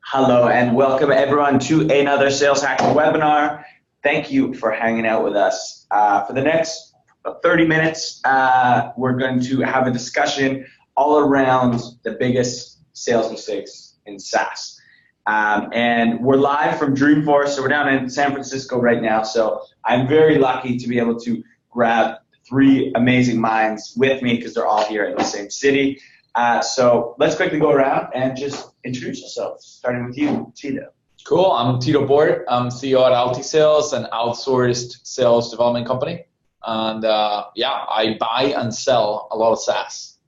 Hello and welcome everyone to another Sales Hacking webinar. Thank you for hanging out with us. For the next 30 minutes, we're going to have a discussion all around the biggest sales mistakes in SaaS. And we're live from Dreamforce, so we're down in San Francisco right now. So I'm very lucky to be able to grab three amazing minds with me because they're all here in the same city. So let's quickly go around and just introduce yourselves, starting with you, Tito. Cool. I'm Tito Bort. I'm CEO at Altisales, an outsourced sales development company. And I buy and sell a lot of SaaS.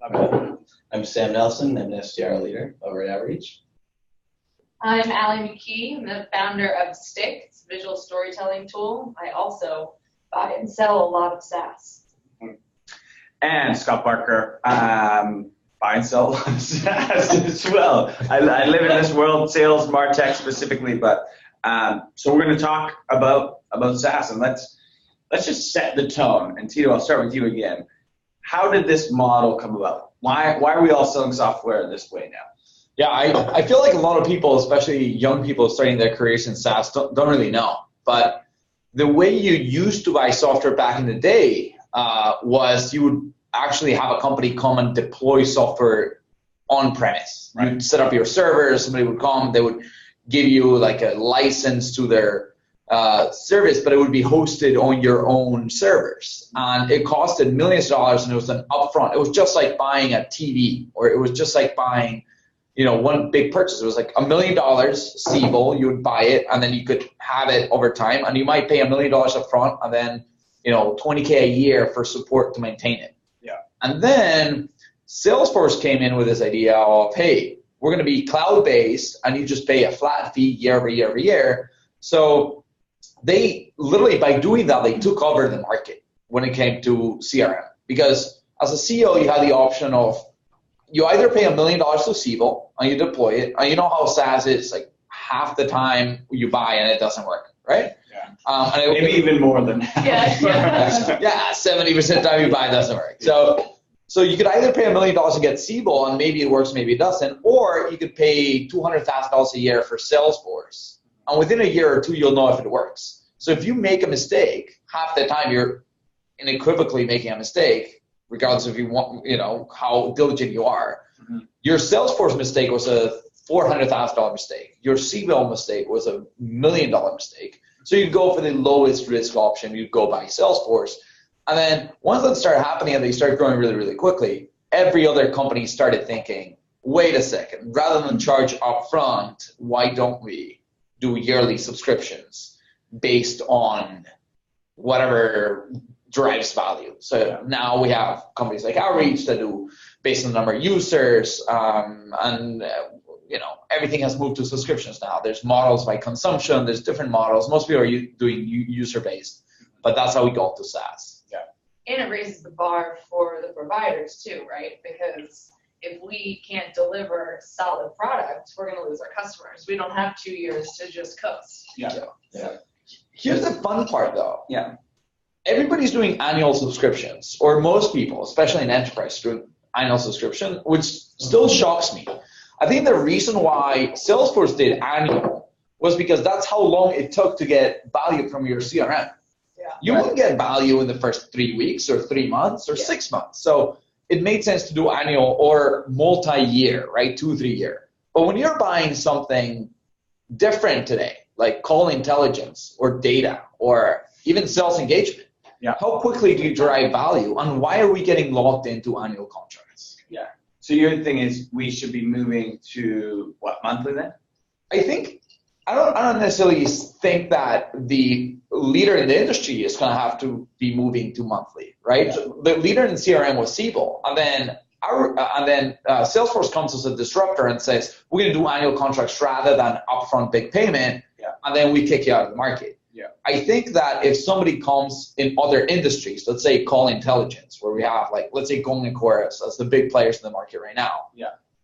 I'm Sam Nelson. I'm an SDR leader over at Outreach. I'm Allie McKee. I'm the founder of Stick. It's a visual storytelling tool. I also buy and sell a lot of SaaS. And Scott Parker, buy and sell SaaS as well. I live in this world, sales, MarTech specifically, but so we're going to talk about SaaS, and let's just set the tone. And Tito, I'll start with you again. How did this model come about? Why are we all selling software this way now? Yeah, I feel like a lot of people, especially young people starting their careers in SaaS, don't really know. But the way you used to buy software back in the day was you would actually have a company come and deploy software on premise. Right. You'd set up your servers, somebody would come, they would give you like a license to their service, but it would be hosted on your own servers. And it costed millions of dollars, and it was an upfront. It was just like buying a TV, or it was just like buying, one big purchase. It was like $1 million C-Level, you would buy it, and then you could have it over time, and you might pay $1 million up front, and then $20K a year for support to maintain it. Yeah. And then Salesforce came in with this idea of, hey, we're going to be cloud-based, and you just pay a flat fee year over year over year. So they literally, by doing that, they took over the market when it came to CRM. Because as a CEO, you had the option of, you either pay $1 million to C-Level and you deploy it, and you know how SaaS is, like half the time you buy and it doesn't work, right? Yeah. And maybe even more than that. Yeah, 70% of the time you buy it doesn't work. So you could either pay $1 million and get C-Level, and maybe it works, maybe it doesn't, or you could pay $200,000 a year for Salesforce, and within a year or two you'll know if it works. So if you make a mistake, half the time you're unequivocally making a mistake, regardless if you want, how diligent you are. Mm-hmm. Your Salesforce mistake was a $400,000 mistake. Your C-Level mistake was $1 million mistake. So you'd go for the lowest risk option. You'd go buy Salesforce. And then once that started happening and they started growing really, really quickly, every other company started thinking, wait a second, rather than charge upfront, why don't we do yearly subscriptions based on whatever drives value? So now we have companies like Outreach that do based on the number of users, everything has moved to subscriptions now. There's models by consumption, there's different models. Most people are doing user-based, but that's how we got to SaaS. Yeah. And it raises the bar for the providers too, right? Because if we can't deliver solid products, we're going to lose our customers. We don't have 2 years to just coast. Yeah. Here's the fun part though. Yeah. Everybody's doing annual subscriptions, or most people, especially in enterprise, doing annual subscription, which still shocks me. I think the reason why Salesforce did annual was because that's how long it took to get value from your CRM. Yeah. You wouldn't get value in the first 3 weeks or 3 months or 6 months. So it made sense to do annual or multi-year, right? 2-3 year. But when you're buying something different today, like call intelligence or data or even sales engagement, how quickly do you drive value, and why are we getting locked into annual contracts? Yeah. So your thing is we should be moving to what, monthly then? I don't necessarily think that the leader in the industry is going to have to be moving to monthly, right? Yeah. The leader in CRM was C-Level, and then Salesforce comes as a disruptor and says we're going to do annual contracts rather than upfront big payment, and then we kick you out of the market. Yeah. I think that if somebody comes in other industries, let's say call intelligence, where we have let's say Golden Chorus as the big players in the market right now,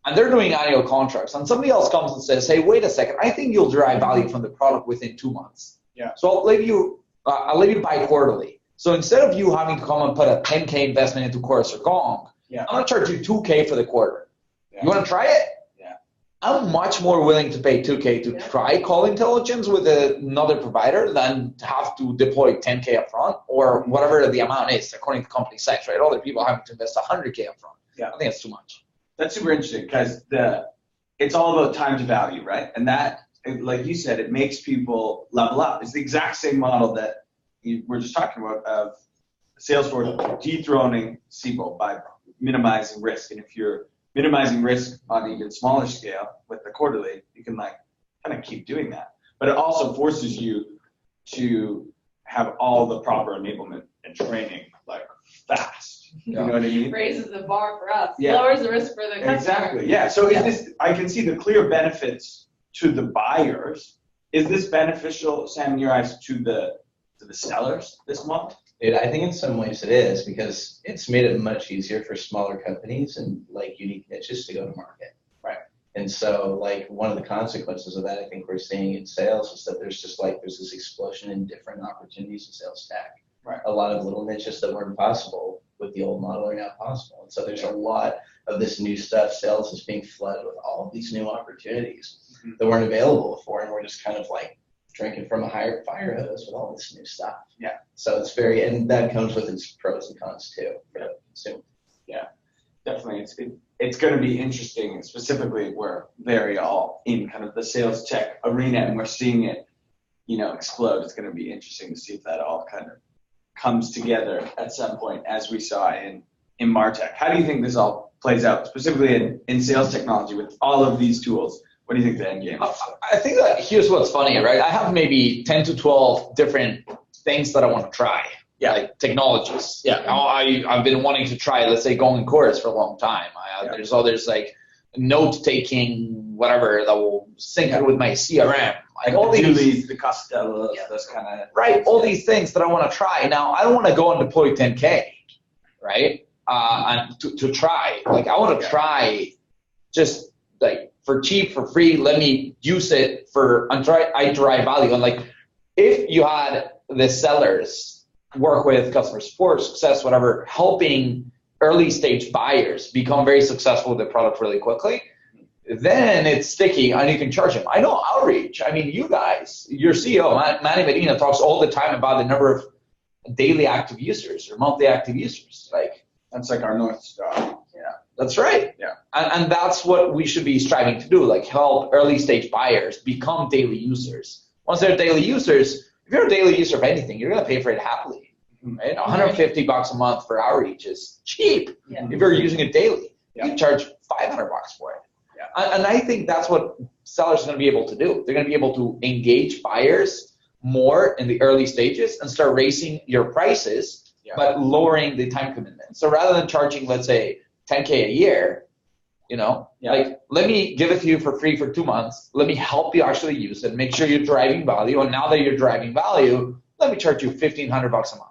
and they're doing annual contracts, and somebody else comes and says, hey, wait a second, I think you'll derive value from the product within 2 months. Yeah. So I'll let you buy quarterly. So instead of you having to come and put a 10K investment into Chorus or Gong, I'm going to charge you 2K for the quarter. Yeah. You want to try it? Yeah. I'm much more willing to pay $2K to try call intelligence with another provider than to have to deploy $10K upfront or whatever the amount is according to company size, right? Other people having to invest $100K upfront. Yeah. I think it's too much. That's super interesting because it's all about time to value, right? And that, like you said, it makes people level up. It's the exact same model that we're just talking about of Salesforce dethroning Siebel by minimizing risk. And if you're minimizing risk on an even smaller scale with the quarterly, you can like kind of keep doing that. But it also forces you to have all the proper enablement and training like fast. You know what I mean? Raises the bar for us, Yeah. lowers the risk for the customer. Exactly. Yeah. So is this? I can see the clear benefits to the buyers. Is this beneficial, Sam, in your eyes, to the sellers? This model? I think in some ways it is because it's made it much easier for smaller companies and like unique niches to go to market. Right. And so like one of the consequences of that I think we're seeing in sales is that there's this explosion in different opportunities in sales tech. Right. A lot of little niches that weren't possible with the old model are now possible. And so there's a lot of this new stuff. Sales is being flooded with all of these new opportunities that weren't available before, and we're just kind of like drinking from a higher fire hose with all this new stuff. Yeah. So it's and that comes with its pros and cons too for the consumer. Yeah, definitely. It's going to be interesting. Specifically, we're very all in kind of the sales tech arena, and we're seeing it, explode. It's going to be interesting to see if that all kind of comes together at some point, as we saw in MarTech. How do you think this all plays out, specifically in sales technology with all of these tools? What do you think the end game is? I think that here's what's funny, right? I have maybe 10 to 12 different things that I want to try. Yeah. Like technologies. Yeah. I've been wanting to try, let's say, going chorus for a long time. There's others like note-taking, whatever, that will sync it with my CRM. Like all these, the Costello, those kind of. Right, all these things that I want to try. Now, I don't want to go and deploy 10K, right? And to try. Like, I want to try just like for cheap, for free, let me use it I derive value. And like, if you had the sellers work with customer support, success, whatever, helping early stage buyers become very successful with the product really quickly, then it's sticky and you can charge them. I know outreach. I mean, you guys, your CEO, Manny Medina, talks all the time about the number of daily active users or monthly active users. Like, that's like our North Star. Yeah. That's right. Yeah. And that's what we should be striving to do, like help early stage buyers become daily users. Once they're daily users, if you're a daily user of anything, you're going to pay for it happily. Right? $150 a month for outreach is cheap. Yeah. If you're using it daily, Yeah. you charge $500 for it. Yeah. And I think that's what sellers are going to be able to do. They're going to be able to engage buyers more in the early stages and start raising your prices, but lowering the time commitment. So rather than charging, let's say, $10K a year, like, let me give it to you for free for 2 months. Let me help you actually use it. Make sure you're driving value. And now that you're driving value, let me charge you $1,500 a month.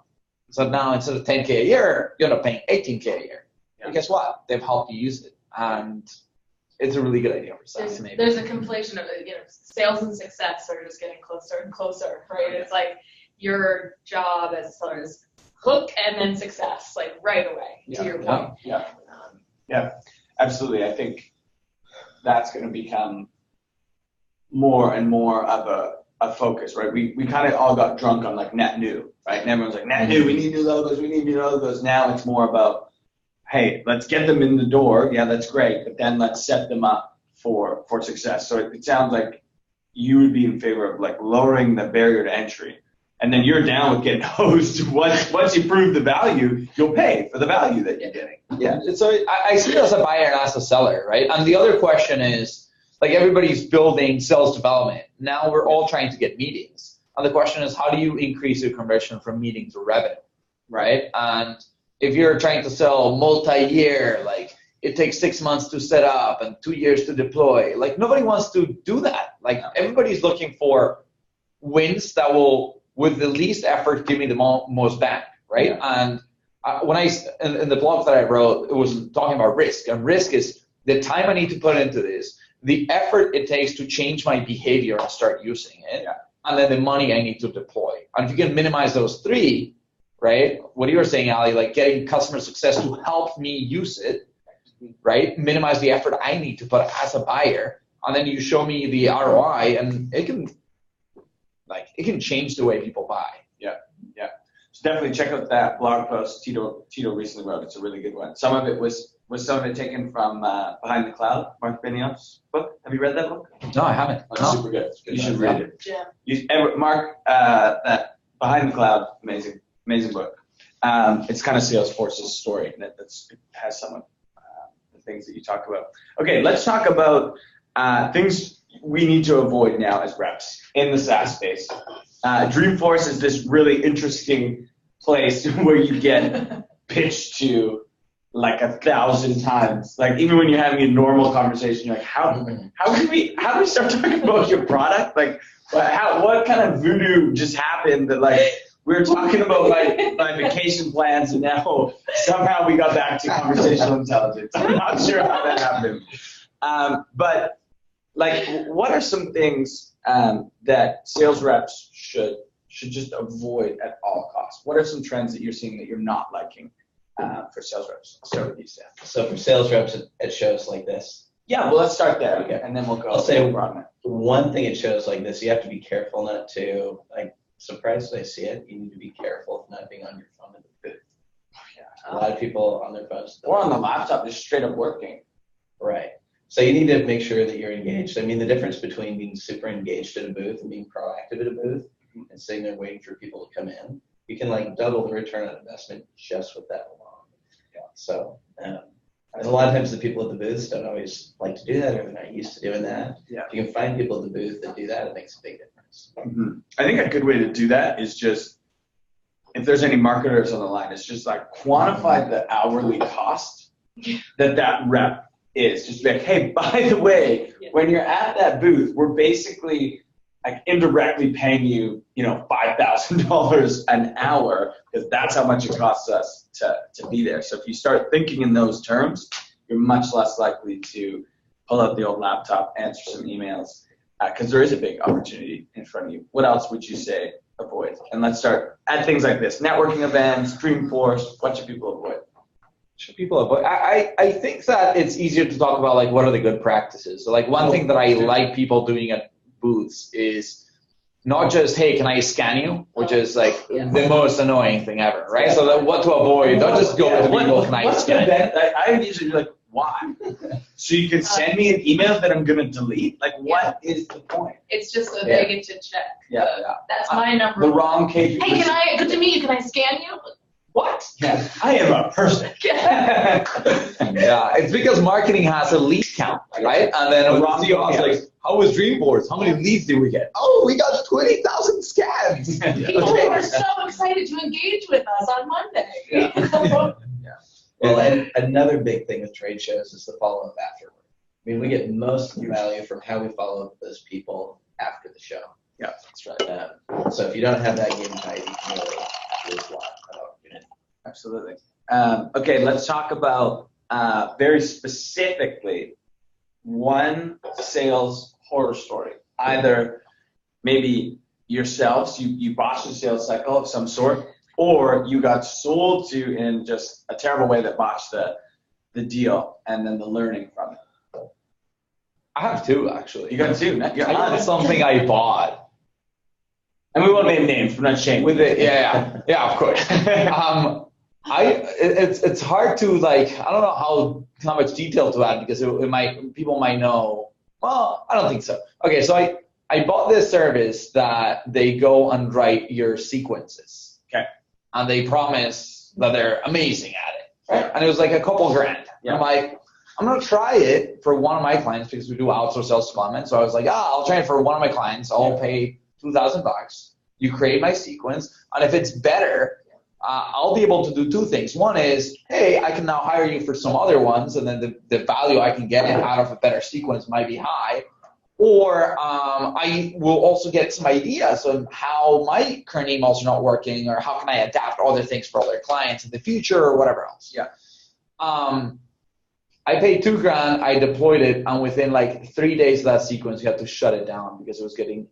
So now instead of $10K a year, you're not paying $18K a year. Yeah. And guess what? They've helped you use it. And it's a really good idea for SaaS. There's a conflation of sales and success are just getting closer and closer, right? It's like your job as a seller is hook and then success, like right away, to your point. Yeah, absolutely. I think that's going to become more and more of a focus, right? We kind of all got drunk on like net new, right? And everyone's like, net new, we need new logos, Now it's more about, hey, let's get them in the door. Yeah, that's great. But then let's set them up for success. So it sounds like you would be in favor of like lowering the barrier to entry. And then you're down with getting hosed. Once you prove the value, you'll pay for the value that you're getting. Yeah. So I see it as a buyer and as a seller, right? And the other question is, like, everybody's building sales development. Now we're all trying to get meetings. And the question is, how do you increase your conversion from meeting to revenue, right? And if you're trying to sell multi-year, like, it takes 6 months to set up and 2 years to deploy. Like, nobody wants to do that. Like, everybody's looking for wins that will, with the least effort, give me the most bang, right? Yeah. And when in the blog that I wrote, it was talking about risk. And risk is the time I need to put into this, the effort it takes to change my behavior and start using it, and then the money I need to deploy. And if you can minimize those three, right, what you were saying, Ali, like getting customer success to help me use it, right, minimize the effort I need to put as a buyer, and then you show me the ROI, and it can change the way people buy. Yeah. So definitely check out that blog post Tito recently wrote. It's a really good one. Some of it was some of it taken from Behind the Cloud, Mark Benioff's book. Have you read that book? No, I haven't. It's No. super good. You should read it. Yeah. Mark, that Behind the Cloud, amazing book. It's kind of Salesforce's story, and it has some of the things that you talk about. Okay, let's talk about things we need to avoid now as reps in the SaaS space. Dreamforce is this really interesting place where you get pitched to like 1,000 times. Like even when you're having a normal conversation, you're like, how do we start talking about your product? Like what kind of voodoo just happened that like we were talking about my vacation plans and now somehow we got back to conversational intelligence. I'm not sure how that happened. But like what are some things that sales reps should just avoid at all costs? What are some trends that you're seeing that you're not liking for sales reps? I'll start with you, Sam. So for sales reps, it shows like this. Yeah, well, let's start there, Okay. and then we'll go. I'll say broaden it. one thing it shows like this. You have to be careful not to, like, surprised I see it. You need to be careful of not being on your phone in the booth. A lot of people on their phones. Or on the laptop, just straight up working. Right. So you need to make sure that you're engaged. I mean, the difference between being super engaged at a booth and being proactive at a booth and sitting there waiting for people to come in, you can like double the return on investment just with that alone. Yeah. So, and a lot of times the people at the booths don't always like to do that or they're not used to doing that. Yeah. If you can find people at the booth that do that, it makes a big difference. Mm-hmm. I think a good way to do that is just, if there's any marketers on the line, it's just like quantify the hourly cost that rep is. Just be like, hey, by the way, when you're at that booth, we're basically like indirectly paying you, $5,000 an hour because that's how much it costs us to be there. So if you start thinking in those terms, you're much less likely to pull out the old laptop, answer some emails, because there is a big opportunity in front of you. What else would you say avoid? And let's start at things like this: networking events, Dreamforce. What should people avoid? Should people avoid? I think that it's easier to talk about like what are the good practices. So like one thing that I like people doing at booths is not just, hey, can I scan you? Which is like the most annoying thing ever, right? So that what to avoid, don't just go to people, can I scan you? I usually be like, why? So you can send me an email that I'm going to delete? Like, what is the point? It's just so they get to check. That's my number. The wrong KPI. Hey, good to meet you. Can I scan you? What? Yeah, I am a person. Yeah, it's because marketing has a lead count, right? And then the CEO is like, how was Dreamforce? How many leads did we get? Oh, we got 20,000 scans. People are so excited to engage with us on Monday. Well, and another big thing with trade shows is the follow-up afterward. I mean, we get most of the value from how we follow up with those people after the show. Yeah, that's right. So if you don't have that game tight, you can really lose a lot of opportunity. Absolutely. Okay, let's talk about very specifically one sales horror story. Either maybe yourselves, you botched a sales cycle of some sort, or you got sold to in just a terrible way that botched the deal, and then the learning from it. I have two, actually. You got two? I had something I bought. And we won't name names, we're not ashamed. With it, yeah, of course. It's hard to like, I don't know how much detail to add because people might know. Well, I don't think so. Okay, so I bought this service that they go and write your sequences. Okay. And they promise that they're amazing at it. Right? And it was like a couple grand. Yeah. I'm like, I'm gonna try it for one of my clients because we do outsource sales development. So I was like, I'll try it for one of my clients. I'll pay $2,000. You create my sequence, and if it's better, I'll be able to do two things. One is, hey, I can now hire you for some other ones, and then the value I can get out of a better sequence might be high. Or I will also get some ideas on how my current emails are not working, or how can I adapt other things for other clients in the future, or whatever else. Yeah. I paid $2,000, I deployed it, and within like 3 days of that sequence, you had to shut it down because it was getting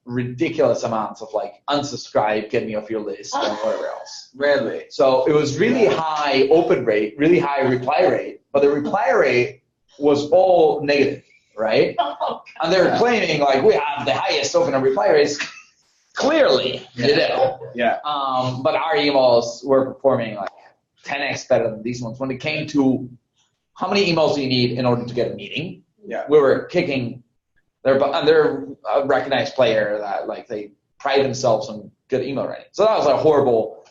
ridiculous amounts of like unsubscribe, get me off your list, or whatever else. Really? So it was really high open rate, really high reply rate, but the reply rate was all negative. right? Oh, And they're claiming like we have the highest open and reply rates. Clearly, you do. Yeah. But our emails were performing like 10x better than these ones. When it came to how many emails do you need in order to get a meeting, we were kicking. They're a recognized player that like they pride themselves on good email writing. So that was a horrible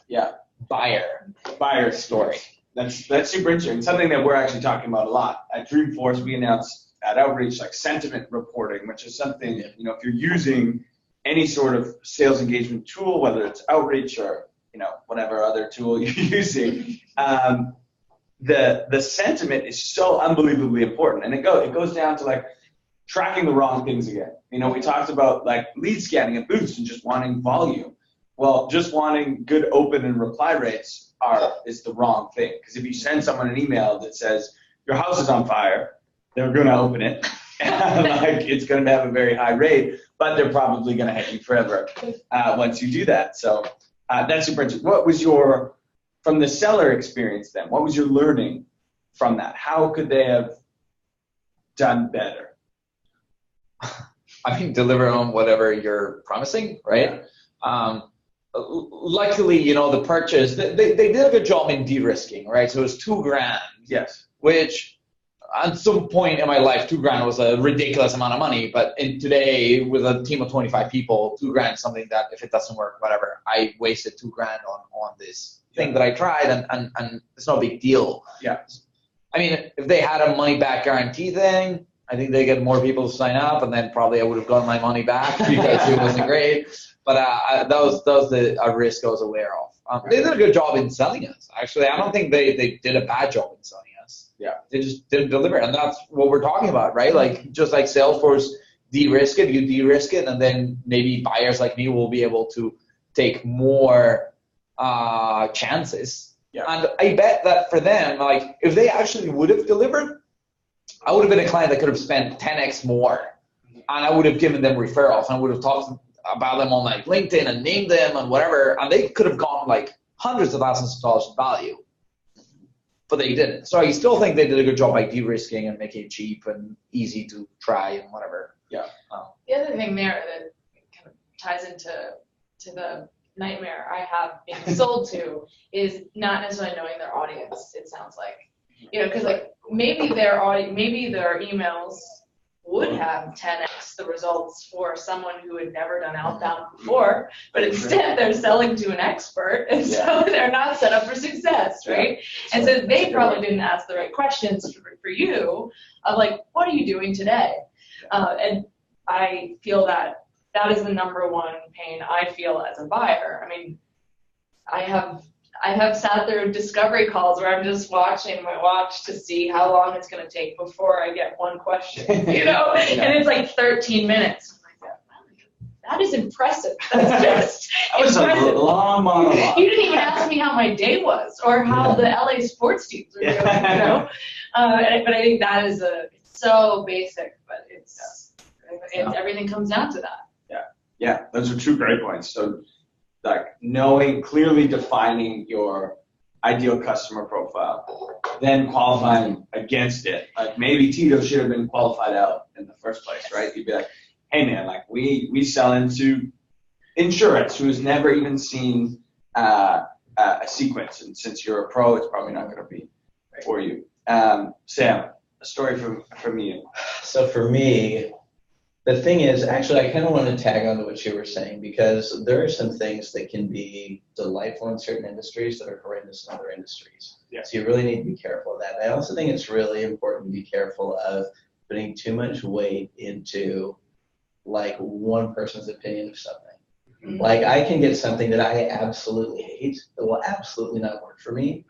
buyer story. That's super interesting. Something that we're actually talking about a lot at Dreamforce. We announced at Outreach like sentiment reporting, which is something if you're using any sort of sales engagement tool, whether it's Outreach or whatever other tool you're using, the sentiment is so unbelievably important, and it goes down to like tracking the wrong things again. We talked about like lead scanning and boost and just wanting volume. Well, just wanting good open and reply rates is the wrong thing, because if you send someone an email that says your house is on fire, they're going to open it. Like it's going to have a very high rate, but they're probably going to hate you forever once you do that. So that's super interesting. What was from the seller experience then? What was your learning from that? How could they have done better? I mean, deliver on whatever you're promising, right? Luckily, the purchase, they did a good job in de-risking, right? So it was $2,000. Yes. Which at some point in my life, $2,000 was a ridiculous amount of money. But today, with a team of 25 people, $2,000 is something that if it doesn't work, whatever, I wasted $2,000 on this thing that I tried, and it's no big deal. Yeah. I mean, if they had a money back guarantee thing, I think they get more people to sign up, and then probably I would have gotten my money back because it wasn't great. But that was a risk I was aware of. They did a good job in selling us. Actually, I don't think they did a bad job in selling us. Yeah. They just didn't deliver, and that's what we're talking about, right? Like just like Salesforce de-risk it, you de-risk it, and then maybe buyers like me will be able to take more chances. Yeah. And I bet that for them, like if they actually would have delivered, I would have been a client that could have spent 10x more, and I would have given them referrals, and I would have talked about them on like LinkedIn and named them and whatever, and they could have gone like hundreds of thousands of dollars in value, but they didn't. So I still think they did a good job by de-risking and making it cheap and easy to try and whatever. Yeah. The other thing there that kind of ties into the nightmare I have being sold to is not necessarily knowing their audience. It sounds like, because like maybe their emails would have 10x the results for someone who had never done outbound before, but instead they're selling to an expert, and so they're not set up for success, right? And so they probably didn't ask the right questions for you of like, what are you doing today? And I feel that is the number one pain I feel as a buyer. I mean, I have sat through discovery calls where I'm just watching my watch to see how long it's going to take before I get one question, and it's like 13 minutes. I'm like, wow, that is impressive. That's just that was impressive. A long monologue. You didn't even ask me how my day was or how the LA sports teams are doing, But I think that is so basic, but it's everything comes down to that. Yeah, those are two great points. So, like clearly defining your ideal customer profile, then qualifying against it. Like maybe Tito should have been qualified out in the first place, right? You'd be like, hey man, like we sell into insurance who's never even seen a sequence, and since you're a pro, it's probably not going to be for you. Sam, a story from you. So for me, the thing is, actually, I kind of want to tag on to what you were saying, because there are some things that can be delightful in certain industries that are horrendous in other industries. Yeah. So you really need to be careful of that. I also think it's really important to be careful of putting too much weight into like one person's opinion of something. Mm-hmm. Like I can get something that I absolutely hate that will absolutely not work for me,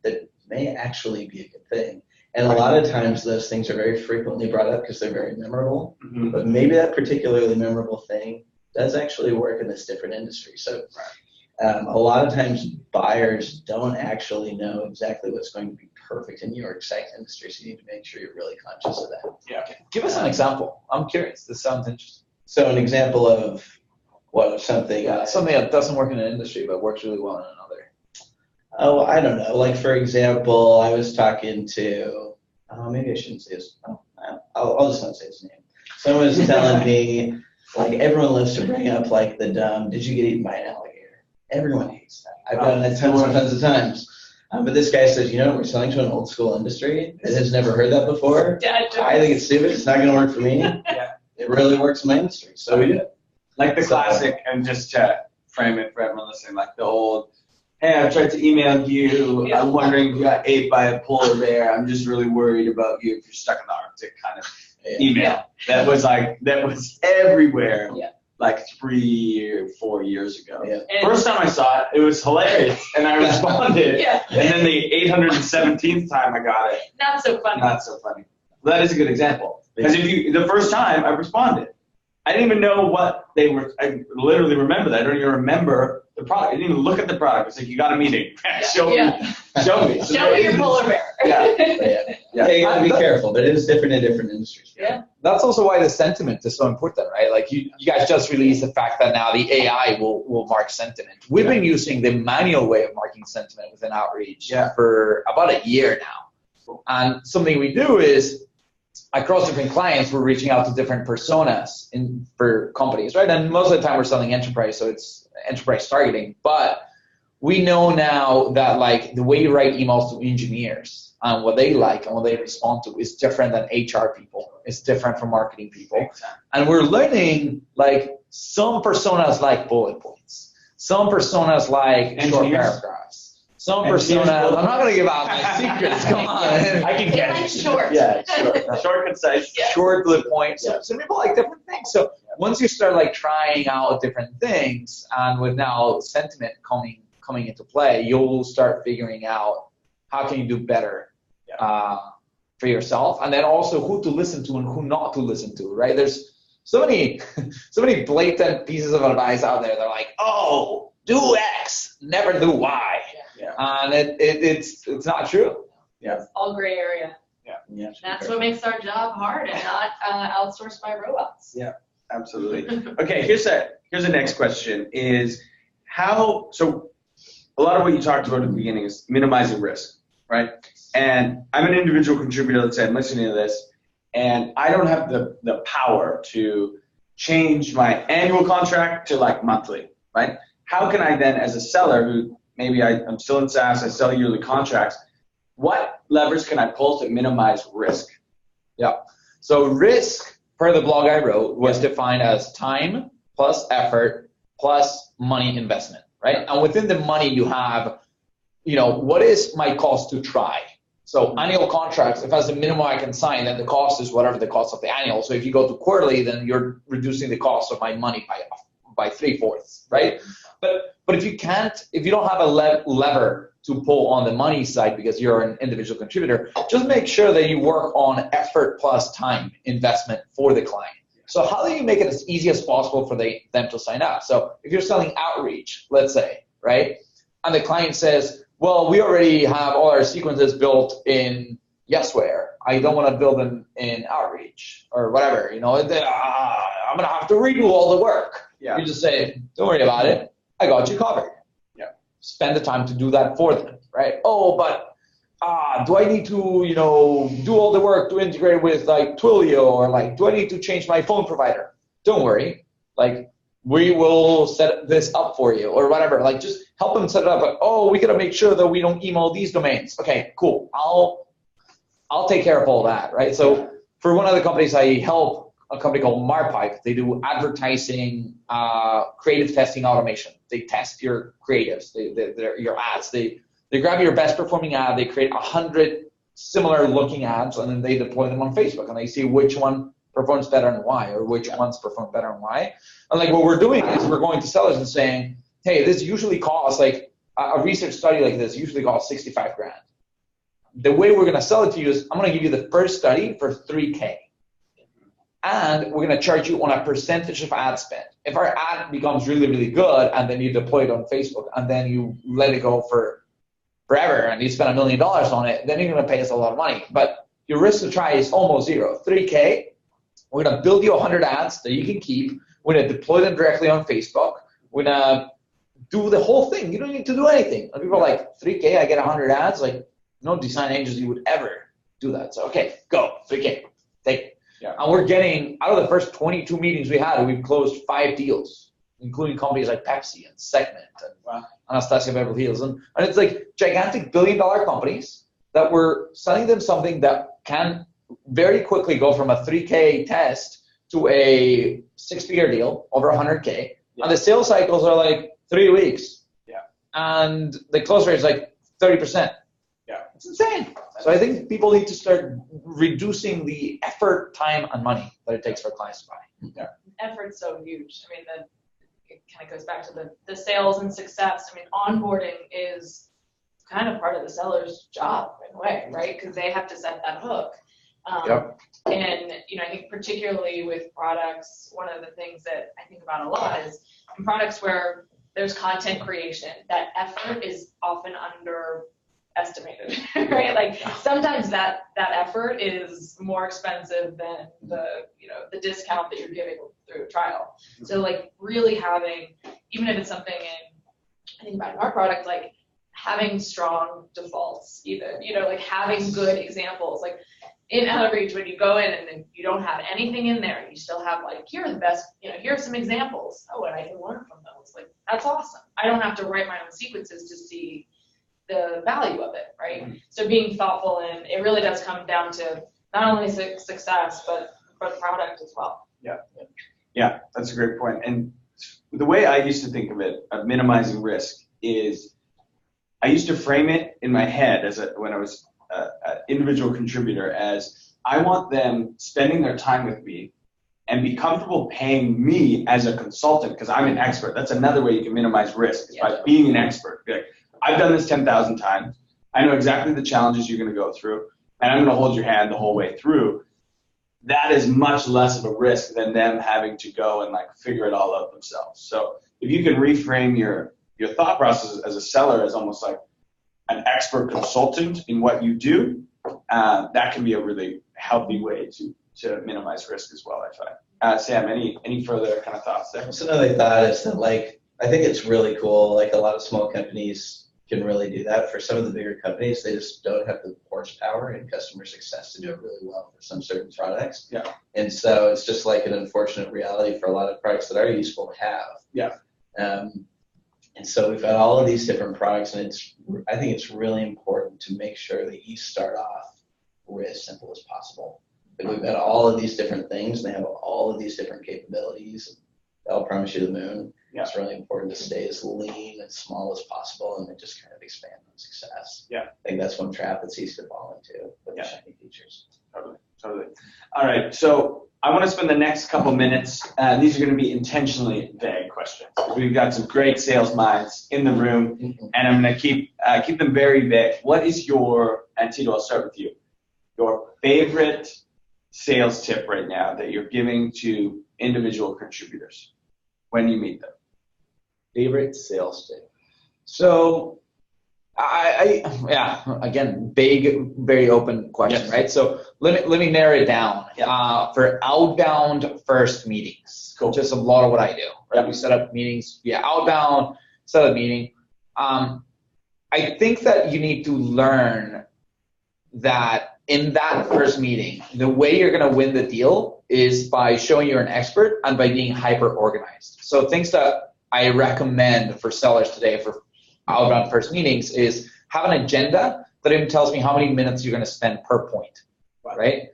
that may actually be a good thing. And a lot of times those things are very frequently brought up because they're very memorable, but maybe that particularly memorable thing does actually work in this different industry. So a lot of times buyers don't actually know exactly what's going to be perfect in your exact industry, so you need to make sure you're really conscious of that. Yeah. Give us an example. I'm curious. This sounds interesting. So an example of something that doesn't work in an industry but works really well in another. Oh, I don't know. Like, for example, I was talking to, maybe I shouldn't say this. I'll just not say his name. Someone was telling me, like, everyone loves to bring up, like, the dumb, did you get eaten by an alligator? Everyone hates that. I've done that tons of times. But this guy says, we're selling to an old school industry that has never heard that before. I think it's stupid. It's not going to work for me. Yeah. It really works in my industry. So we do it. Like the classic, and just to frame it for everyone listening, like the old, hey, I tried to email you. I'm wondering if you got ate by a polar bear. I'm just really worried about you if you're stuck in the Arctic kind of email. That was everywhere. Yeah. Like 3 or 4 years ago. Yeah. First time I saw it, it was hilarious, and I responded. Yeah. And then the 817th time I got it, Not so funny. not so funny. Well, that is a good example. Because the first time I responded, I didn't even know what they were. I literally remember that. I don't even remember the product. I didn't even look at the product. It's like, you got a meeting. Show me. Show me your polar bear. Yeah, you gotta be careful, but it is different in different industries. Yeah. That's also why the sentiment is so important, right? Like you guys just released the fact that now the AI will mark sentiment. We've been using the manual way of marking sentiment within Outreach for about a year now. And something we do is, across different clients, we're reaching out to different personas for companies, right? And most of the time we're selling enterprise, so it's enterprise targeting. But we know now that, like, the way you write emails to engineers and what they like and what they respond to is different than HR people. It's different from marketing people. And we're learning, like, some personas like bullet points. Some personas like short paragraphs. Some personas, I'm not going to give out my secrets, come on. I can get Like it. short. Yeah, short, concise. Yeah. Short bullet points. So some people like different things. So once you start, like, trying out different things, and with now sentiment coming into play, you'll start figuring out how can you do better for yourself, and then also who to listen to and who not to listen to, right? There's so many blatant pieces of advice out there. They're like, oh, do X, never do Y. Yeah. And it's not true. Yeah. It's all gray area. Yeah. That's what makes our job hard and not outsourced by robots. Yeah, absolutely. Okay, here's the next question is so a lot of what you talked about at the beginning is minimizing risk, right? And I'm an individual contributor, let's say I'm listening to this, and I don't have the power to change my annual contract to, like, monthly, right? How can I then, as a seller who maybe I'm still in SaaS, I sell yearly contracts, what levers can I pull to minimize risk? Yeah. So risk, per the blog I wrote, was defined as time plus effort plus money investment, right? And within the money you have, what is my cost to try? So annual contracts, if as a minimum I can sign, then the cost is whatever the cost of the annual. So if you go to quarterly, then you're reducing the cost of my money by 3/4, right? But if you don't have a lever to pull on the money side because you're an individual contributor, just make sure that you work on effort plus time investment for the client. So how do you make it as easy as possible for them to sign up? So if you're selling outreach, let's say, right, and the client says, well, we already have all our sequences built in Yesware. I don't want to build them in outreach or whatever. I'm going to have to redo all the work. Yeah. You just say, don't worry about it. I got you covered. Yeah. Spend the time to do that for them, right? Oh, but do I need to, do all the work to integrate with, like, Twilio, or, like, do I need to change my phone provider? Don't worry. Like, we will set this up for you, or whatever. Like, just help them set it up. Like, oh, we got to make sure that we don't email these domains. Okay, cool. I'll take care of all that, right? So for one of the companies I help, a company called Marpipe, they do advertising, creative testing automation. They test your creatives, your ads. They grab your best performing ad, they create 100 similar looking ads, and then they deploy them on Facebook, and they see which one performs better and why, or which ones perform better and why. And, like, what we're doing is we're going to sellers and saying, hey, this usually costs, like, a research study like this usually costs $65,000. The way we're going to sell it to you is I'm going to give you the first study for $3,000. And we're going to charge you on a percentage of ad spend. If our ad becomes really, really good, and then you deploy it on Facebook, and then you let it go for forever, and you spend $1 million on it, then you're going to pay us a lot of money. But your risk to try is almost zero. $3,000, we're going to build you 100 ads that you can keep. We're going to deploy them directly on Facebook. We're going to do the whole thing. You don't need to do anything. And people are like, $3,000, I get 100 ads? Like, no design agency would ever do that. So, okay, go, $3,000, take it. Yeah. And we're getting, out of the first 22 meetings we had, we've closed 5 deals, including companies like Pepsi and Segment and Anastasia Beverly Hills. And it's like gigantic billion-dollar companies that we're selling them something that can very quickly go from a $3K test to a 6-figure deal over $100K. Yeah. And the sales cycles are like 3 weeks. Yeah. And the close rate is like 30%. Yeah. It's insane. So I think people need to start reducing the effort, time, and money that it takes for clients to buy. Yeah. Effort's so huge. I mean, it kind of goes back to the sales and success. I mean, onboarding is kind of part of the seller's job in a way, right? Because they have to set that hook. Yep. And, I think particularly with products, one of the things that I think about a lot is in products where there's content creation, that effort is often underestimated, right? Like sometimes that effort is more expensive than the discount that you're giving through a trial. So like really having, even if it's something I think about our product, like having strong defaults, either, like having good examples, like in Outreach, when you go in and then you don't have anything in there, you still have like, here are the best, here are some examples. Oh, and I can learn from those. Like, that's awesome. I don't have to write my own sequences to see the value of it, right? Mm-hmm. So being thoughtful, and it really does come down to not only success, but product as well. Yeah, that's a great point. And the way I used to think of it, of minimizing risk, is I used to frame it in my head when I was an individual contributor as I want them spending their time with me and be comfortable paying me as a consultant because I'm an expert. That's another way you can minimize risk, is by being an expert. Be like, I've done this 10,000 times. I know exactly the challenges you're going to go through, and I'm going to hold your hand the whole way through. That is much less of a risk than them having to go and like figure it all out themselves. So if you can reframe your thought process as a seller as almost like an expert consultant in what you do, that can be a really healthy way to minimize risk as well, I find. Sam, any further kind of thoughts there? So another thought is that I think it's really cool. Like a lot of small companies can really do that. For some of the bigger companies, they just don't have the horsepower and customer success to do it really well for some certain products. Yeah. And so it's just like an unfortunate reality for a lot of products that are useful to have. Yeah. And so we've got all of these different products, and I think it's really important to make sure that you start off as simple as possible. Like we've got all of these different things, and they have all of these different capabilities. I'll promise you the moon. Yeah. It's really important to stay as lean and small as possible, and then just kind of expand on success. Yeah. I think that's one trap that's easy to fall into with the shiny features. Totally. All right, so I want to spend the next couple minutes, these are going to be intentionally vague questions. We've got some great sales minds in the room, and I'm going to keep them very vague. What is and Tito, I'll start with you, your favorite sales tip right now that you're giving to individual contributors when you meet them? Favorite sales tip. So again, vague, very open question, yes. Right? So let me narrow it down. Yeah. For outbound first meetings, cool. Just a lot of what I do. Right? Yeah. We set up meetings via outbound, set up meeting. I think that you need to learn that in that first meeting, the way you're going to win the deal is by showing you're an expert and by being hyper organized. So things that I recommend for sellers today for outbound first meetings is have an agenda that even tells me how many minutes you're going to spend per point, right?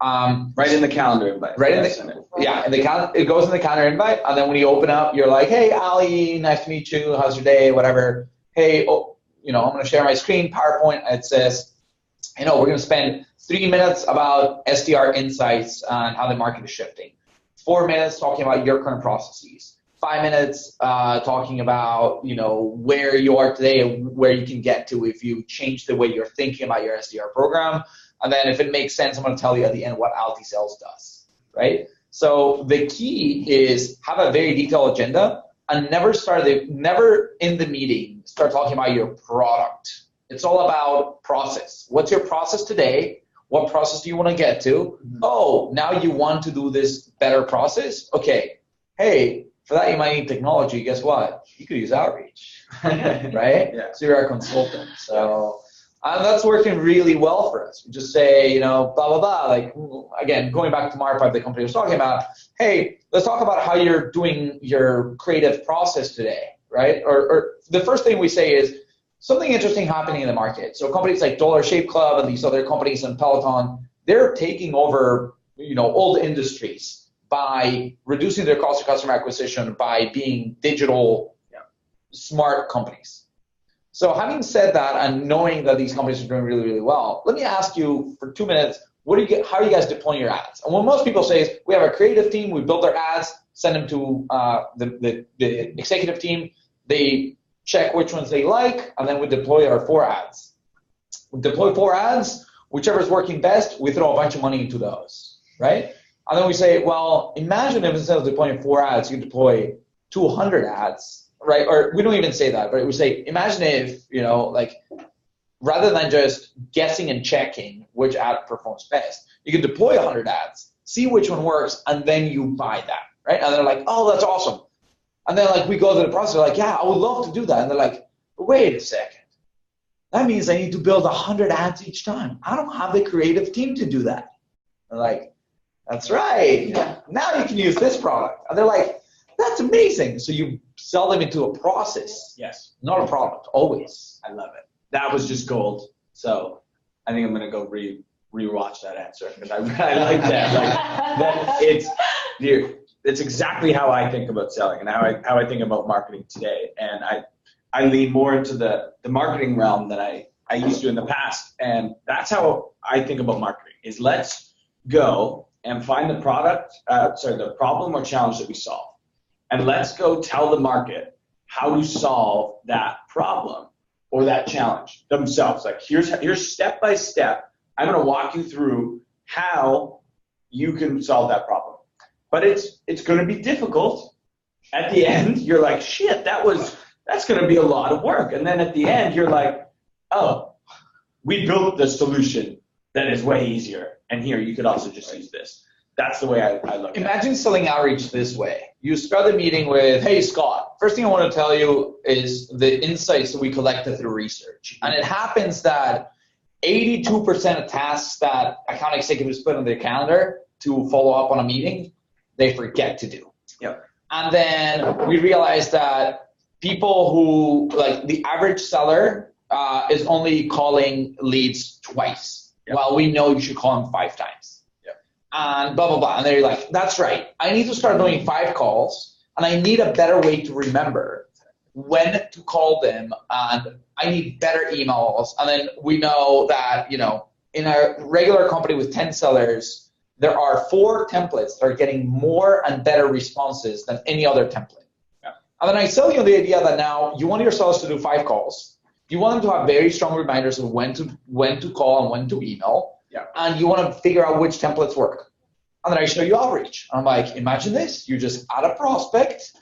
Right in the calendar invite. Right in the it goes in the calendar invite, and then when you open up, you're like, hey, Ali, nice to meet you. How's your day? Whatever. Hey, I'm going to share my screen, PowerPoint. It says, we're going to spend 3 minutes about SDR insights on how the market is shifting. 4 minutes talking about your current processes. 5 minutes talking about, where you are today and where you can get to if you change the way you're thinking about your SDR program. And then if it makes sense, I'm going to tell you at the end what Alti Sales does, right? So the key is have a very detailed agenda and never in the meeting start talking about your product. It's all about process. What's your process today? What process do you want to get to? Oh, now you want to do this better process? Okay. Hey, for that, you might need technology. Guess what? You could use outreach, right? Yeah. So you're a consultant. So And that's working really well for us. We just say, blah, blah, blah. Like, again, going back to Marpipe, the company I was talking about, hey, let's talk about how you're doing your creative process today, right? Or the first thing we say is something interesting happening in the market. So companies like Dollar Shave Club and these other companies in Peloton, they're taking over, old industries by reducing their cost of customer acquisition by being digital, smart companies. So having said that and knowing that these companies are doing really, really well, let me ask you for 2 minutes, how are you guys deploying your ads? And what most people say is we have a creative team, we build our ads, send them to the executive team, they check which ones they like, and then we deploy our 4 ads. We deploy 4 ads, whichever is working best, we throw a bunch of money into those, right? And then we say, well, imagine if instead of deploying 4 ads, you deploy 200 ads, right? Or we don't even say that, but we say, imagine if, rather than just guessing and checking which ad performs best, you can deploy 100 ads, see which one works, and then you buy that, right? And they're like, oh, that's awesome. And then we go through the process, like, yeah, I would love to do that. And they're like, wait a second. That means I need to build 100 ads each time. I don't have the creative team to do that. They're like, that's right. Now you can use this product. And they're like, that's amazing. So you sell them into a process. Yes. Not a product, always. I love it. That was just gold. So I think I'm going to go rewatch that answer because I like that. It's exactly how I think about selling and how I think about marketing today. And I lean more into the marketing realm than I used to in the past. And that's how I think about marketing is let's go and find the problem or challenge that we solve. And let's go tell the market how to solve that problem or that challenge themselves. Like here's step by step. I'm going to walk you through how you can solve that problem. But it's going to be difficult. At the end, you're like, shit, that's going to be a lot of work. And then at the end, you're like, oh, we built the solution that is way easier. And here, you could also just use this. That's the way I look at it. Imagine selling outreach this way. You start the meeting with, hey, Scott, first thing I want to tell you is the insights that we collected through research. And it happens that 82% of tasks that account executives put on their calendar to follow up on a meeting, they forget to do. Yep. And then we realized that people who, like the average seller is only calling leads twice, while we know you should call them 5 times. And blah, blah, blah. And they're like, that's right. I need to start doing 5 calls, and I need a better way to remember when to call them, and I need better emails. And then we know that, in a regular company with 10 sellers, there are 4 templates that are getting more and better responses than any other template. Yeah. And then I sell you the idea that now you want your sellers to do 5 calls. You want them to have very strong reminders of when to call and when to email. Yeah. And you want to figure out which templates work. And then I show you outreach. I'm like, imagine this. You just add a prospect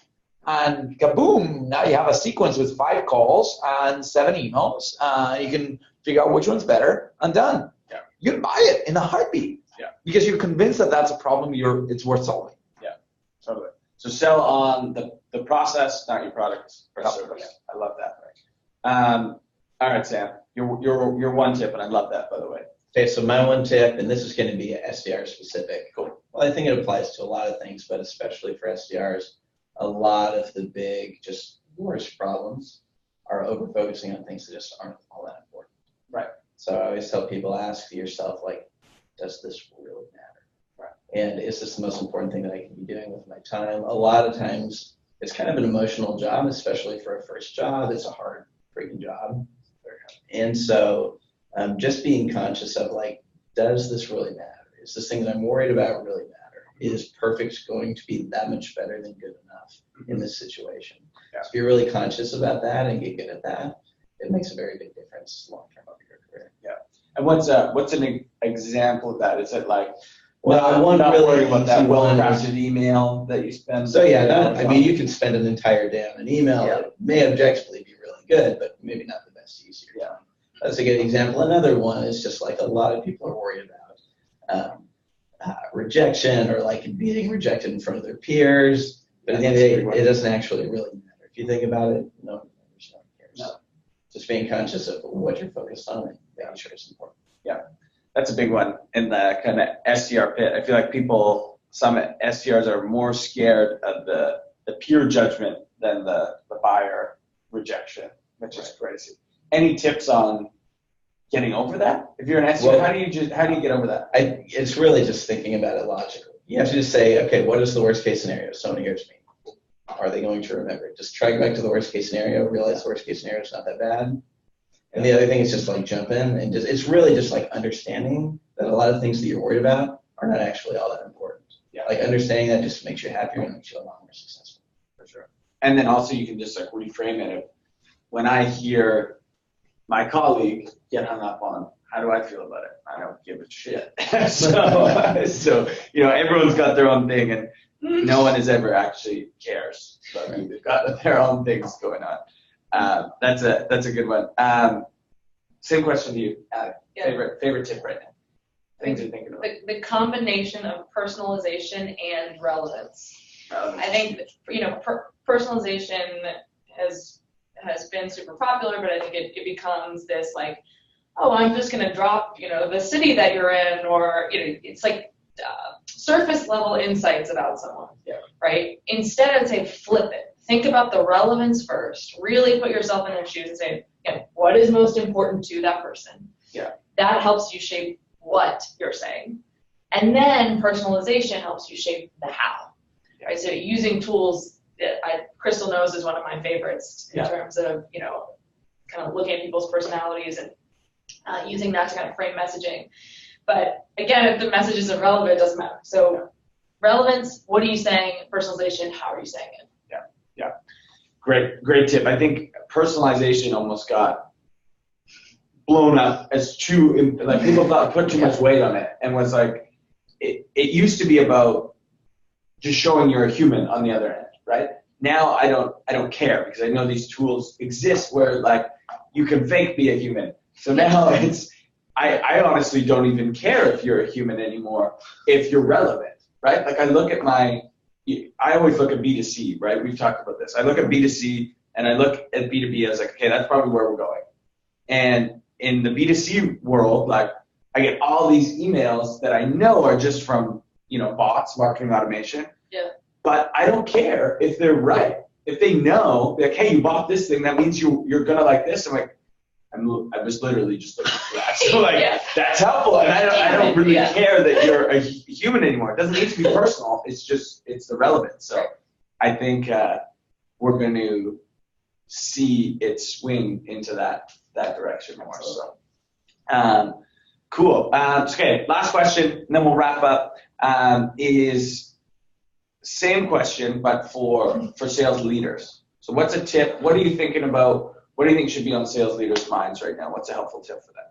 and kaboom, now you have a sequence with 5 calls and 7 emails. You can figure out which one's better and done. Yeah. You can buy it in a heartbeat. Yeah. Because you're convinced that that's a problem it's worth solving. Yeah, totally. So sell on the process, not your product or service. Yeah. I love that. All right, Sam, your one tip, and I love that, by the way. Okay, so my one tip, and this is going to be SDR specific. Cool. Well, I think it applies to a lot of things, but especially for SDRs, a lot of the big, just worst problems are over-focusing on things that just aren't all that important. Right. So I always tell people, ask yourself, does this really matter? Right. And is this the most important thing that I can be doing with my time? A lot of times, it's kind of an emotional job, especially for a first job. It's a hard freaking job. And so just being conscious of does this really matter? Is this thing that I'm worried about really matter? Is perfect going to be that much better than good enough in this situation? Yeah. So if you're really conscious about that and get good at that, it makes a very big difference long-term of your career. Yeah. And what's an example of that? Is it like, not really worrying about that well-crafted email that you spend? So you can spend an entire day on an email. Yeah. It may objectively be really good, but maybe not the best use of your time. That's a good example. Another one is just a lot of people are worried about rejection or being rejected in front of their peers. But at the end of the day, it doesn't actually really matter. If you think about it, no one cares. No. Just being conscious of what you're focused on. making sure it's important. Yeah, that's a big one in the kind of SDR pit. I feel like some SDRs are more scared of the peer judgment than the buyer rejection, which is crazy. Any tips on getting over that? If you're an SDR, Well, how do you get over that? It's really just thinking about it logically. You have to just say, okay, what is the worst case scenario? Someone hears me. Are they going to remember it? Just track back to the worst case scenario, realize the worst case scenario is not that bad. And the other thing is just like jump in and it's really just like understanding that a lot of things that you're worried about are not actually all that important. Yeah. Like understanding that just makes you happier and makes you a lot more successful. For sure. And then also you can just like reframe it. Of when I hear my colleague get hung up on, how do I feel about it? I don't give a shit. so everyone's got their own thing, and no one has ever actually cares about you. They've got their own things going on. That's a good one. Same question to you. Favorite tip right now? Things you're thinking about. The combination of personalization and relevance. I think personalization has been super popular, but I think it becomes this like, oh, I'm just going to drop the city that you're in, or it's like surface level insights about someone, right? Instead, I'd say flip it. Think about the relevance first. Really put yourself in their shoes and say, what is most important to that person? Yeah. That helps you shape what you're saying. And then personalization helps you shape the how. Right? So using tools that Crystal knows is one of my favorites in terms of, kind of looking at people's personalities and using that to kind of frame messaging. But again, if the message isn't relevant, it doesn't matter. So relevance, what are you saying? Personalization, how are you saying it? Yeah. Great tip. I think personalization almost got blown up as too, like people thought put too much weight on it, and was like, it used to be about just showing you're a human on the other end, right? Now I don't care, because I know these tools exist where like you can fake be a human. So now I honestly don't even care if you're a human anymore if you're relevant, right? Like I always look at B2C, right? We've talked about this. I look at B2C and I look at B2B as like, okay, that's probably where we're going. And in the B2C world, like I get all these emails that I know are just from, bots, marketing automation. Yeah. But I don't care if they're right. If they know, like, hey, you bought this thing, that means you're gonna like this. I'm like, I was literally just looking for that. So like, that's helpful. And I don't really care that you're a human anymore. It doesn't need to be personal. It's the relevance. So I think we're going to see it swing into that direction more. So cool. Okay, last question, and then we'll wrap up. Is same question, but for sales leaders. So what's a tip? What are you thinking about? What do you think should be on sales leaders' minds right now? What's a helpful tip for them?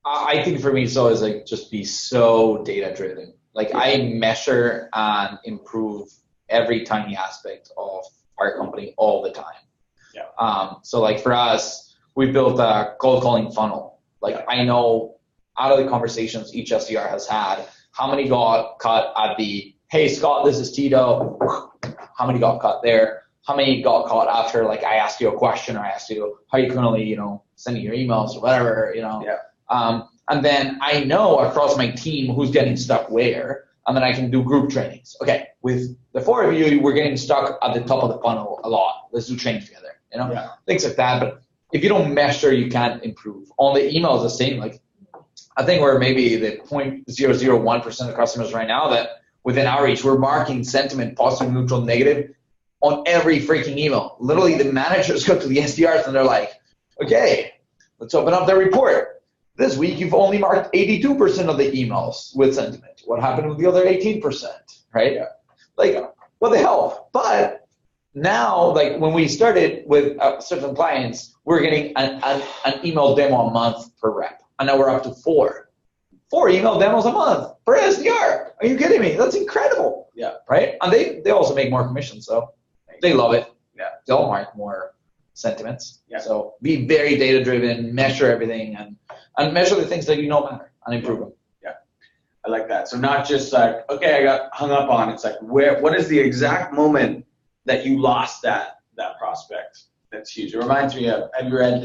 I think for me, it's always like just be so data driven. Like I measure and improve every tiny aspect of our company all the time. Yeah. So like for us, we built a cold calling funnel. Like I know out of the conversations each SDR has had, how many got cut at the, hey Scott, this is Tito. How many got cut there? How many got caught after, like, I asked you a question, or I asked you how you currently, sending your emails or whatever, Yeah. And then I know across my team who's getting stuck where, and then I can do group trainings. Okay, with the four of you, we're getting stuck at the top of the funnel a lot. Let's do trainings together, things like that. But if you don't measure, you can't improve. On the email is the same. Like, I think we're maybe the 0.001% of customers right now that within our reach, we're marking sentiment, positive, neutral, negative, on every freaking email. Literally, the managers go to the SDRs and they're like, okay, let's open up the report. This week, you've only marked 82% of the emails with sentiment. What happened with the other 18%, right? Like, what the hell? But now, like, when we started with certain clients, we're getting an email demo a month per rep. And now we're up to 4 email demos a month per SDR. Are you kidding me? That's incredible. Yeah. Right? And they also make more commission, so they love it. Yeah. They'll mark more sentiments. Yeah. So be very data driven, measure everything, and measure the things that matter and improve them. Yeah. I like that. So not just like, okay, I got hung up on. It's like, what is the exact moment that you lost that prospect? That's huge. It reminds me of, have you read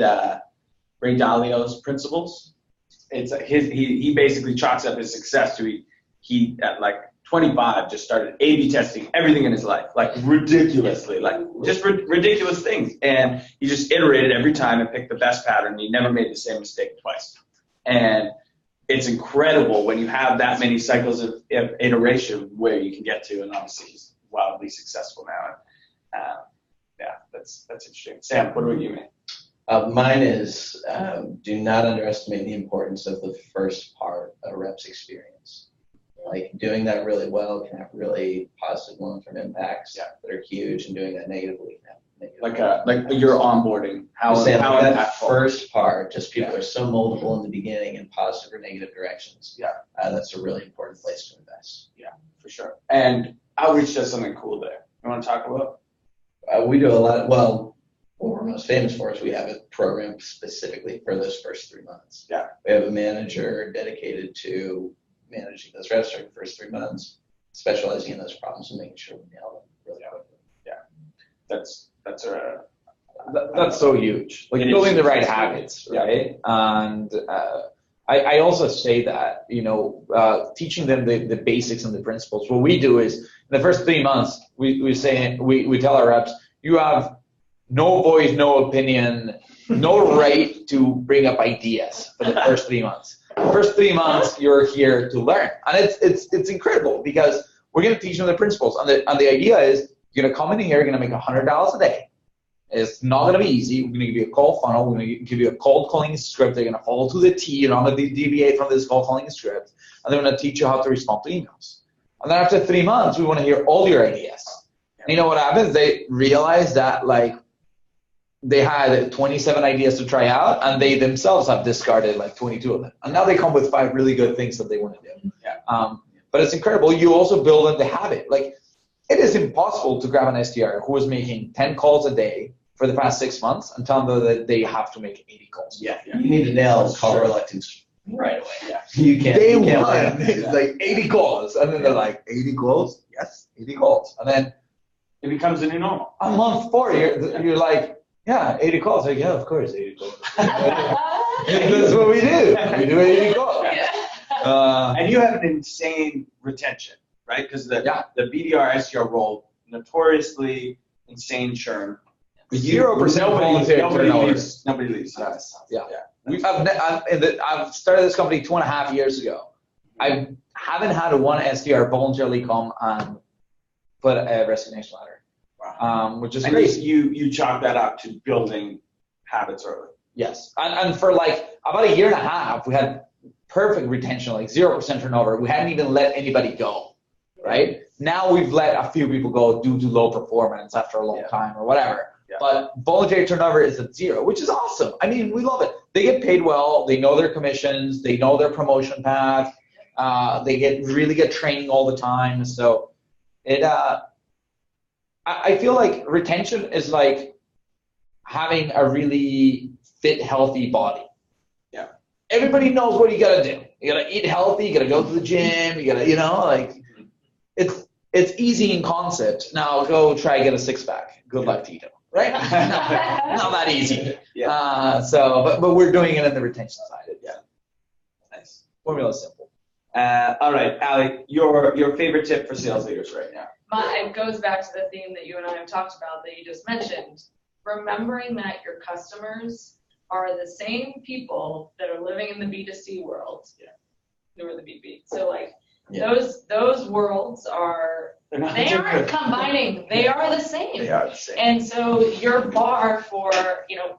Ray Dalio's principles. It's he basically chalks up his success to he at like 25 just started A/B testing everything in his life, like ridiculously, like just ridiculous things, and he just iterated every time and picked the best pattern. He never made the same mistake twice, and it's incredible when you have that many cycles of iteration where you can get to, and obviously he's wildly successful now. Yeah, that's interesting. Sam, what about you, man? Mine is do not underestimate the importance of the first part of a rep's experience. Like doing that really well can have really positive long-term impacts that are huge, and doing that negatively can have negative like your onboarding. How that impactful? first part, just people are so moldable in the beginning in positive or negative directions. Yeah, that's a really important place to invest. Yeah, for sure. And Outreach does something cool there. You want to talk about? We do a lot. What we're most famous for is we have a program specifically for those first 3 months. Yeah. We have a manager dedicated to managing those reps during the first 3 months, specializing in those problems and making sure we nail them really quickly. Yeah. That's so huge. Like building the right habits, right? And I also say that, teaching them the basics and the principles. What we do is in the first 3 months, we tell our reps, you have no voice, no opinion, no right to bring up ideas for the first 3 months. The first 3 months, you're here to learn, and it's incredible because we're going to teach them the principles. And the idea is you're going to come in here, you're going to make $100 a day. It's not going to be easy. We're going to give you a cold funnel. We're going to give you a cold calling script. They're going to follow to the T. You're not going to deviate from this cold calling script. And they're going to teach you how to respond to emails. And then after 3 months, we want to hear all your ideas. And you know what happens? They realize that like they had 27 ideas to try out, and they themselves have discarded like 22 of them. And now they come with 5 really good things that they want to do. Yeah. But it's incredible. You also build in the habit. Like it is impossible to grab an SDR who is making 10 calls a day for the past 6 months and tell them that they have to make 80 calls. Yeah. You need to nail call reluctance right away. Yeah. You can't. Day you can't one, wait. it's like 80 calls. And then they're like, 80 calls? Yes, 80 calls. And then It becomes a new normal. a month 4, you're like, yeah, 80 calls. Like, yeah, of course, 80 calls. That's what we do. We do 80 calls. And you have an insane retention, right? Because the BDR, SDR role, notoriously insane churn. 0% voluntary turnover. Nobody leaves. I've started this company 2.5 years ago. I haven't had one SDR voluntarily come and put a resignation letter. Wow. Which is and crazy. You chalk that up to building habits early. Yes. And for like about 1.5 years, we had perfect retention, like 0% turnover. We hadn't even let anybody go, right? Now we've let a few people go due to low performance after a long time or whatever. Yeah. But voluntary turnover is at 0, which is awesome. I mean, we love it. They get paid well. They know their commissions. They know their promotion path. They really get training all the time. So I feel like retention is like having a really fit, healthy body. Yeah. Everybody knows what you gotta do. You gotta eat healthy. You gotta go to the gym. You gotta, it's easy in concept. Now go try to get a 6-pack. Good luck to you, right? Not that easy. Yeah. But we're doing it in the retention side. Yeah. Nice. Formula is simple. All right, Ali, your favorite tip for sales leaders right now? It goes back to the theme that you and I have talked about that you just mentioned. Remembering that your customers are the same people that are living in the B2C world who are the B2B. So those worlds aren't combining. They are the same. They are the same. And so your bar for,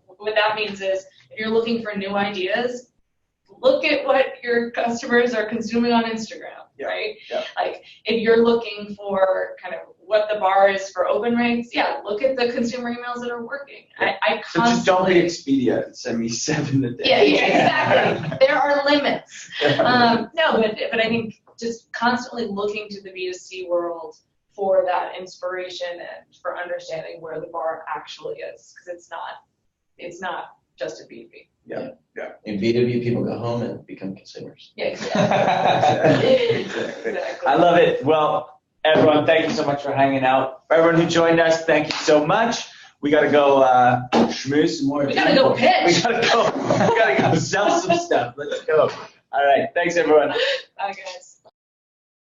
what that means is if you're looking for new ideas, look at what your customers are consuming on Instagram, right? Yeah. Like if you're looking for kind of what the bar is for open rates, look at the consumer emails that are working. I So just don't be Expedia and send me 7 a day. Yeah, exactly. There are limits. No, but I think just constantly looking to the B2C world for that inspiration and for understanding where the bar actually is, because it's not just a B2B. Yeah. In B2B, people go home and become consumers. Yeah, exactly. Exactly. I love it. Well, everyone, thank you so much for hanging out. For everyone who joined us, thank you so much. We gotta go schmooze some more. We gotta go pitch. We gotta go sell some stuff. Let's go. All right. Thanks, everyone. Bye, guys.